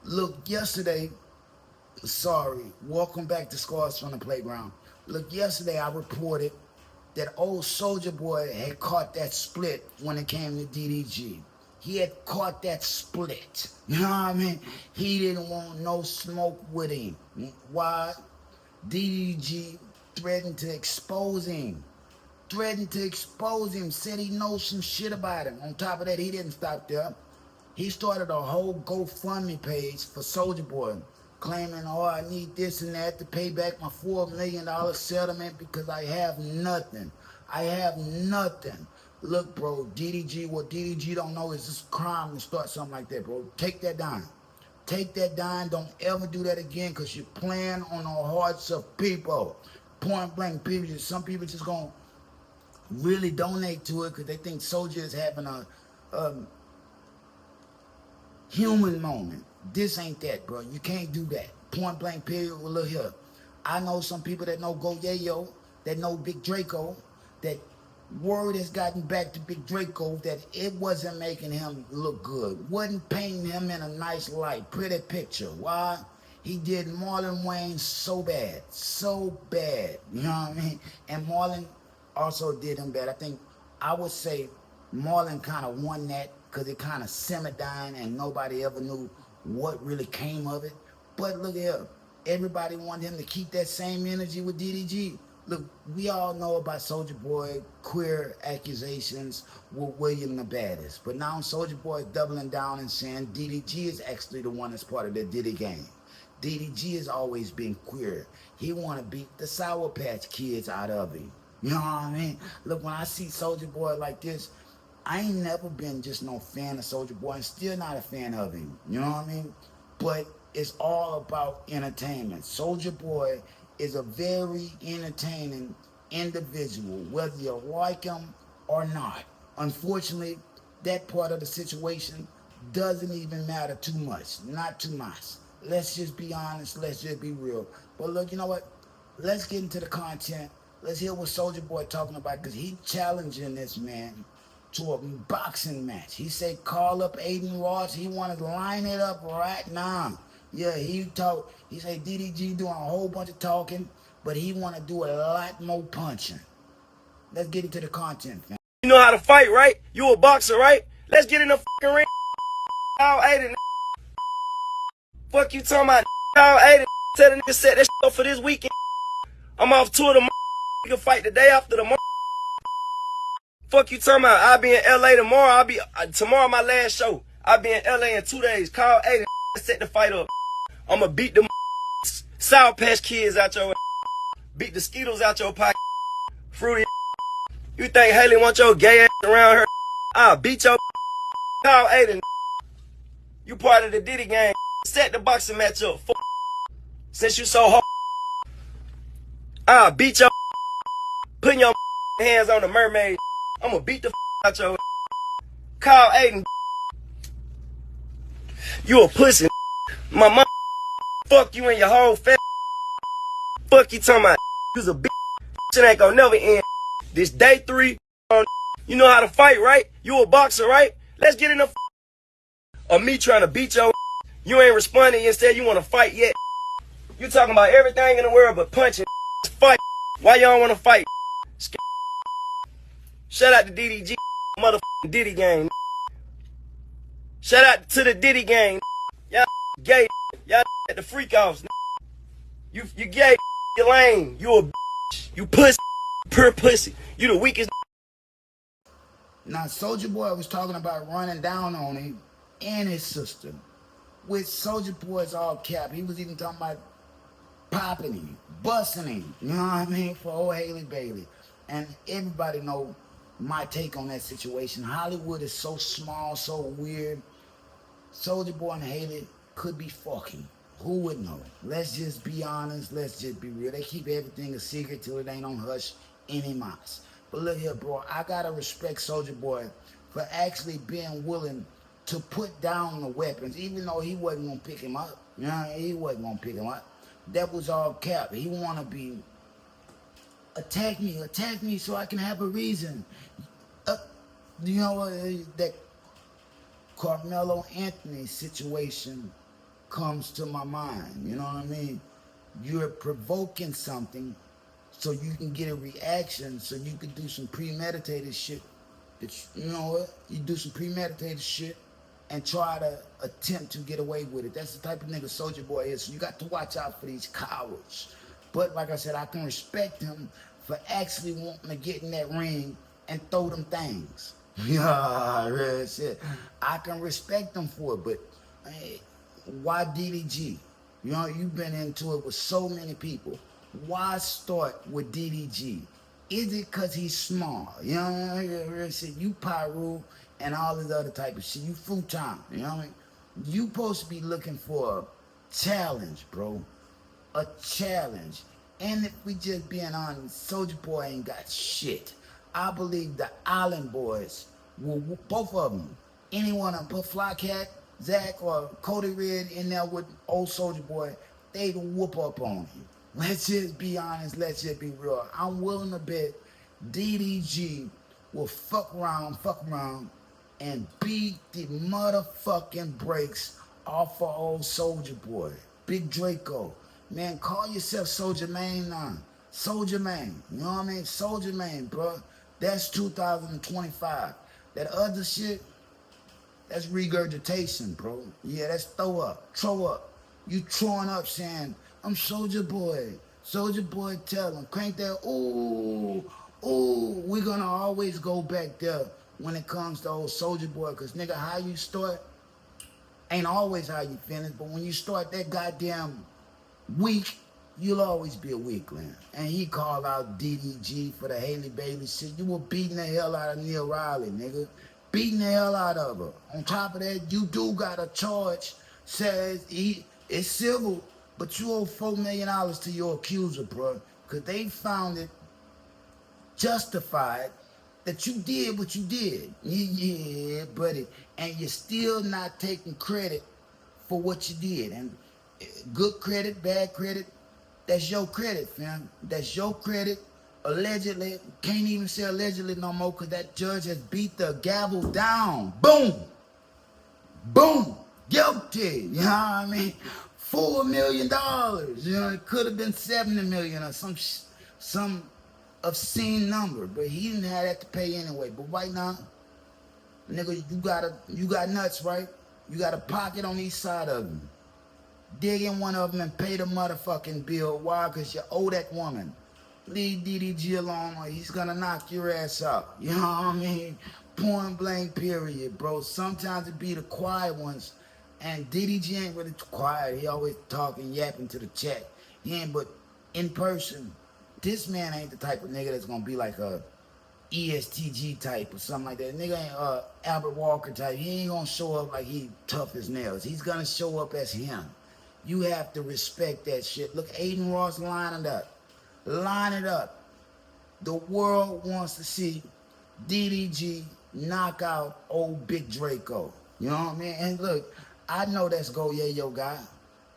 Look, yesterday, sorry, welcome back to Scars from the Playground. Look, yesterday I reported that old Soulja Boy had caught that split when it came to DDG. He had caught that split. You know what I mean? He didn't want no smoke with him. Why? DDG threatened to expose him. Said he knows some shit about him. On top of that, he didn't stop there. He started a whole GoFundMe page for Soulja Boy, claiming, oh, I need this and that to pay back my $4 million settlement because I have nothing. Look, bro, DDG, what DDG don't know is it's a crime to start something like that, bro. Take that down. Don't ever do that again because you're playing on the hearts of people. Point blank, people. Some people just going to really donate to it because they think Soulja is having a human moment. This ain't that, bro. You can't do that. Point blank, period. Well, look here. I know some people that know Go Yayo, that know Big Draco, that word has gotten back to Big Draco that it wasn't making him look good. Wasn't painting him in a nice light. Pretty picture. Why? He did Marlon Wayne so bad. You know what I mean? And Marlon also did him bad. I would say Marlon kind of won that because it kind of simmered down and nobody ever knew what really came of it. But look here, everybody wanted him to keep that same energy with DDG. Look, we all know about Soulja Boy queer accusations with William the Baddest. But now Soulja Boy is doubling down and saying DDG is actually the one that's part of the Diddy gang. DDG has always been queer. He want to beat the Sour Patch Kids out of him. You know what I mean? Look, when I see Soulja Boy like this, I ain't never been just no fan of Soulja Boy. I'm still not a fan of him. You know what I mean? But it's all about entertainment. Soulja Boy is a very entertaining individual, whether you like him or not. Unfortunately, that part of the situation doesn't even matter too much. Not too much. Let's just be honest. Let's just be real. But look, you know what? Let's get into the content. Let's hear what Soulja Boy talking about because he challenging this man to a boxing match. He said call up Aiden Ross. He want to line it up right now. Yeah, he said DDG doing a whole bunch of talking, but he want to do a lot more punching. Let's get into the content, fam. You know how to fight, right? You a boxer, right? Let's get in the fucking ring. Call Aiden. Fuck you talking about. Call Aiden. Tell the nigga set that shit up for this weekend. I'm off tour tomorrow. You can fight the day after tomorrow. Fuck you talking about. I'll be in LA tomorrow. Tomorrow my last show. I'll be in LA in 2 days. Call Aiden. Set the fight up. I'ma beat the Sour Patch Kids out your beat the Skittles out your pocket. Fruity. You think Haley want your gay ass around her? I'll beat your Call Aiden. You part of the Diddy gang. Set the boxing match up. Since you so hard. I'll beat your putting your hands on the mermaid. I'ma beat the out your Call Aiden. You a pussy. My mom fuck you and your whole family. Fuck you talking about. You's a bitch. Shit ain't gonna never end. This day 3. You know how to fight, right? You a boxer, right? Let's get in the of me trying to beat your. You ain't responding. Instead, you want to fight yet. You talking about everything in the world but punching. Fight. Why y'all want to fight? Shout out to DDG, motherfucking Diddy gang. Shout out to the Diddy gang. Y'all gay. Y'all at the freak offs. You gay. You lame. You a bitch. You pussy. Pure pussy. You the weakest. Now, Soulja Boy was talking about running down on him and his sister. With Soulja Boy's all cap, he was even talking about popping him, busting him. You know what I mean? For old Haley Bailey. And everybody know my take on that situation. Hollywood is so small, so weird. Soulja Boy and Haley could be fucking. Who would know? Let's just be honest. Let's just be real. They keep everything a secret till it ain't on hush anymore. But look here, bro. I gotta respect Soulja Boy for actually being willing to put down the weapons, even though he wasn't gonna pick him up. You know, he wasn't gonna pick him up. That was all cap. He wanna be attack me so I can have a reason. You know that Carmelo Anthony situation comes to my mind. You know what I mean? You're provoking something so you can get a reaction, so you can do some premeditated shit. You know what? You do some premeditated shit and try to attempt to get away with it. That's the type of nigga Soulja Boy is. So you got to watch out for these cowards. But like I said, I can respect him for actually wanting to get in that ring and throw them things. Yeah, real shit. I can respect him for it, but hey, why DDG? You know, you've been into it with so many people. Why start with DDG? Is it because he's small? You know what I mean? Real shit. You Pyru and all this other type of shit. You full-time. You know what I mean? You supposed to be looking for a challenge, bro. A challenge. And if we just being honest, Soulja Boy ain't got shit. I believe the Island Boys will, both of them, anyone of them, put Flycat, Zach, or Cody Red in there with old Soulja Boy, they'd whoop up on him. Let's just be honest, let's just be real. I'm willing to bet DDG will fuck around, and beat the motherfucking brakes off of old Soulja Boy. Big Draco. Man, call yourself Soulja Man now. Soulja Man. You know what I mean? Soulja Man, bro. That's 2025. That other shit, that's regurgitation, bro. Yeah, that's throw up. You throwing up saying, I'm Soulja Boy. Soulja Boy tell him, crank that, ooh, we're gonna always go back there when it comes to old Soulja Boy, cause nigga, how you start ain't always how you finish, but when you start that goddamn weak, you'll always be a weakling. And he called out DDG for the Haley Bailey shit. You were beating the hell out of Neil Riley, nigga. Beating the hell out of her. On top of that, you do got a charge, says it's civil, but you owe $4 million to your accuser, bro. Cause they found it justified that you did what you did. Yeah, buddy. And you're still not taking credit for what you did. And good credit, bad credit, that's your credit, fam. That's your credit. Allegedly, can't even say allegedly no more because that judge has beat the gavel down. Boom. Boom. Guilty. You know what I mean? $4 million. You know, it could have been 70 million or some obscene number, but he didn't have that to pay anyway. But right now, nigga, you got nuts, right? You got a pocket on each side of him. Dig in one of them and pay the motherfucking bill. Why? Because you owe that woman. Leave DDG alone or he's gonna knock your ass out. You know what I mean? Point blank period, bro. Sometimes it be the quiet ones. And DDG ain't really quiet. He always talking, yapping to the chat. He ain't, but in person, this man ain't the type of nigga that's gonna be like a ESTG type or something like that. Nigga ain't Albert Walker type. He ain't gonna show up like he tough as nails. He's gonna show up as him. You have to respect that shit. Look, Aiden Ross line it up. Line it up. The world wants to see DDG knock out old Big Draco. You know what I mean? And look, I know that's Go Yayo guy.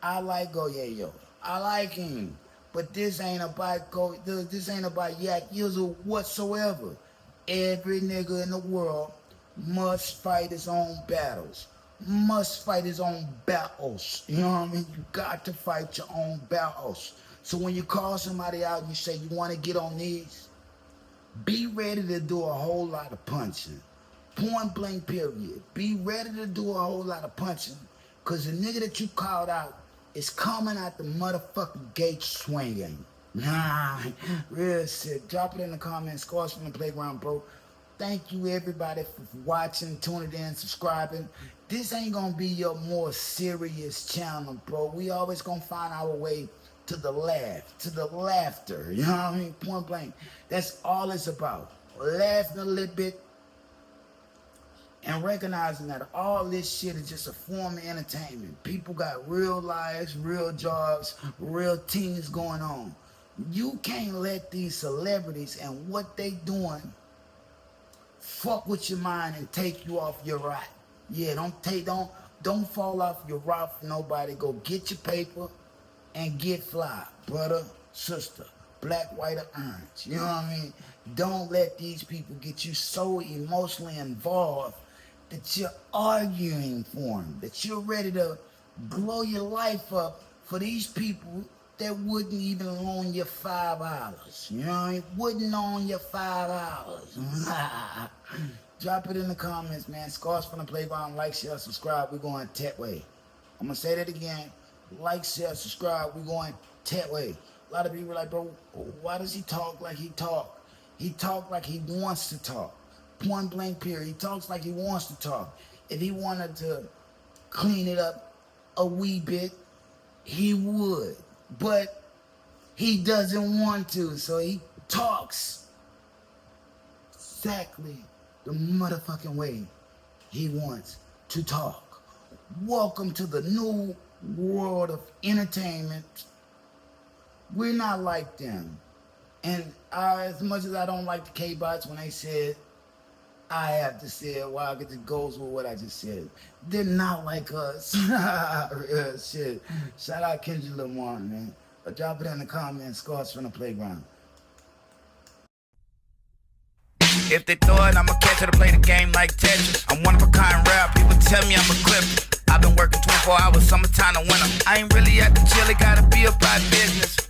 I like Go Yayo. I like him. But this ain't about this ain't about Yak Yizzle whatsoever. Every nigga in the world must fight his own battles. Must fight his own battles. You know what I mean? You got to fight your own battles. So when you call somebody out and you say you want to get on these, be ready to do a whole lot of punching. Point blank period. Be ready to do a whole lot of punching. Cause the nigga that you called out is coming out the motherfucking gate swinging. Nah, real shit. Drop it in the comments. Scores from the playground, bro. Thank you everybody for watching, tuning in, subscribing. This ain't gonna be your more serious channel, bro. We always gonna find our way to the laugh, to the laughter. You know what I mean? Point blank. That's all it's about. Laughing a little bit and recognizing that all this shit is just a form of entertainment. People got real lives, real jobs, real things going on. You can't let these celebrities and what they doing fuck with your mind and take you off your route. Yeah, don't fall off your route for nobody. Go get your paper and get fly, brother, sister, black, white, or orange. You know what I mean? Don't let these people get you so emotionally involved that you're arguing for them, that you're ready to blow your life up for these people that wouldn't even loan you $5. You know, it wouldn't loan you $5. Drop it in the comments, man. Scars from the Playground. Like, share, subscribe. We're going Tet way. I'm going to say that again. Like, share, subscribe. We're going Tet way. A lot of people are like, bro, why does he talk like he talk? He talk like he wants to talk. Point blank period. He talks like he wants to talk. If he wanted to clean it up a wee bit, he would. But he doesn't want to, so he talks exactly the motherfucking way he wants to talk. Welcome to the new world of entertainment. We're not like them. And as much as I don't like the K-Bots when they said, I have to say it, well, it goes with what I just said. They're not like us. Real shit. Shout out Kendrick Lamar, man. But drop it in the comments, Scars from the Playground. If they throw it, I'ma catch it to play the game like Tetris. I'm one of a kind rap, people tell me I'm a clipper. I've been working 24 hours, summertime to winter. I ain't really at the chill, it gotta be about business.